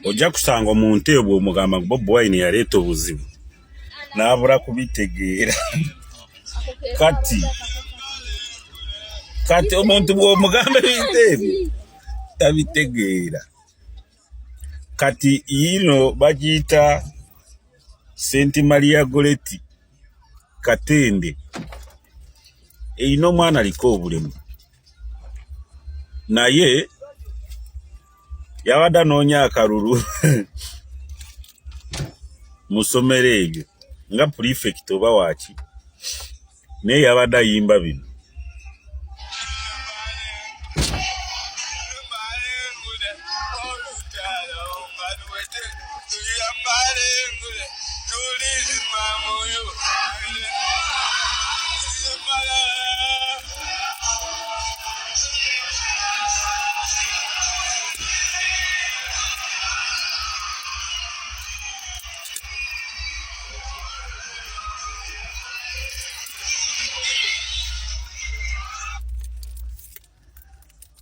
ojja kusanga omuntu ebwo omugamba Bobi Wine yaleeta obuzibu n'abula kubitegeera. kati omuntu bw'omugamba ebintu ebyo tabitegeera. Kati yino bagiyita St. Maria Goretti Katende eyina omwana aliko obulemu naye yabadde anoonya akalulu mu ssomero eryo nga prefect oba waaki, naye yabadde ayimba bino.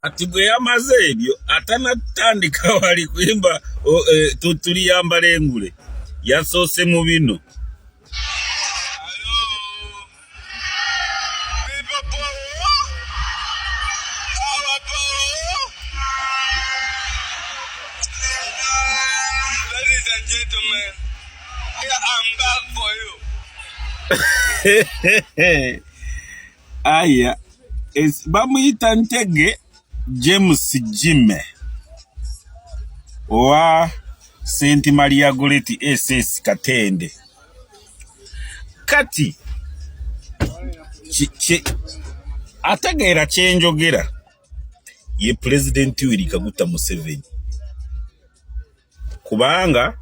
Ati bwe yamaze ebyo atanatandika wali kuyimba tuliyamba lengule yasoose mu bino. Ladies and gentlemen, here I'm back for you. Aya, bamuyita Ntege James Jime wa St. Maria Goretti SS Katende. Kati ategeera kyenjogera ye President Yoweri Kaguta Museveni, kubanga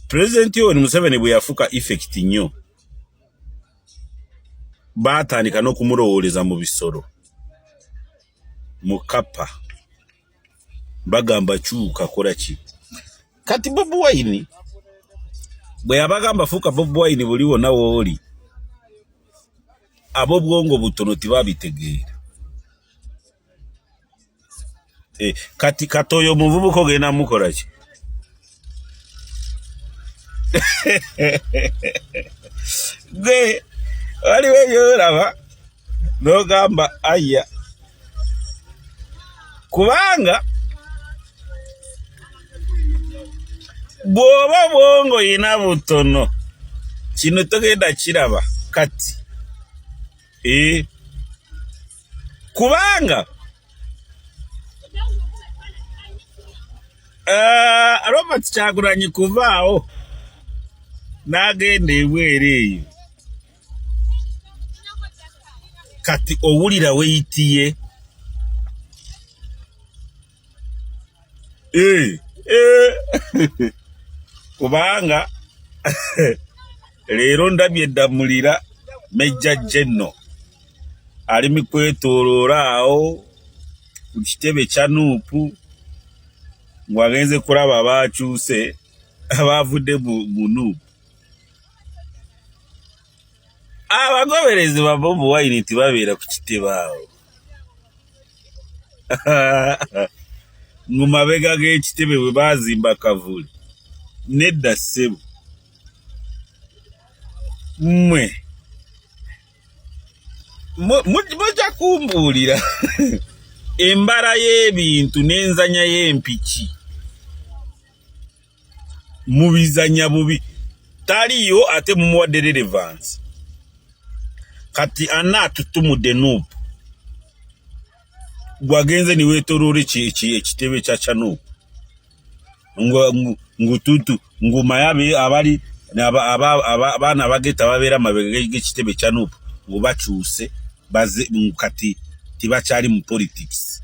President Yoweri Museveni bwe yafuka effect nnyo baatandika n'okumulowooleza mu bisolo mukapa bagamba kyuka kola ki. Kati Bobi Wine bwe yabagamba fuka Bobi Wine buli wonna wooli, ab'obwongo butono tibabitegeera. Kati katoyo omuvubuka ogenda mukola ki? Gwe waliwo ebyolaba n'ogamba aya, kubanga bw'oba bwongo yina butono kino togenda kiraba kati. Kubanga Robert Kyagulanyi kuvaawo n'agenda ebweru eyo, kati owulira weyitiye. Kubanga leero ndabye eddamulira Major General ali mu kwetooloola awo ku kitebe kya Nuupu ng'agenze kulaba abaakyuse abaavudde mu Nuupu. Abagoberezi ba Bobi Wine tibabeera ku kitebe awo. Mu mabega g'ekitebe bwe baazimba kavuli. Nedda ssebo, mmwe mujja kumbuulira embala y'ebintu n'enzanya y'empiki mubizanya bubi, taliyo ate mumuwadde relevance. Kati anaatutumudde Nuupu gwagenze ni weetooloola ekitebe kya Nuupu ngututu ngumayabe abali abaana abageta babeera mabega g'ekitebe kya Nuupu ngo bakyuse baze kati tibakyali mu politics.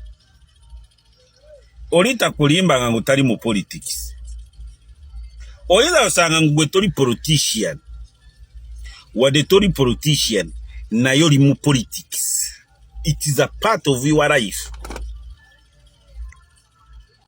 Olita kulimbanga ngo tali mu politics, oyinza osanga gwe toli politician, wadde toli politician naye oli mu politics. It is a part of your life.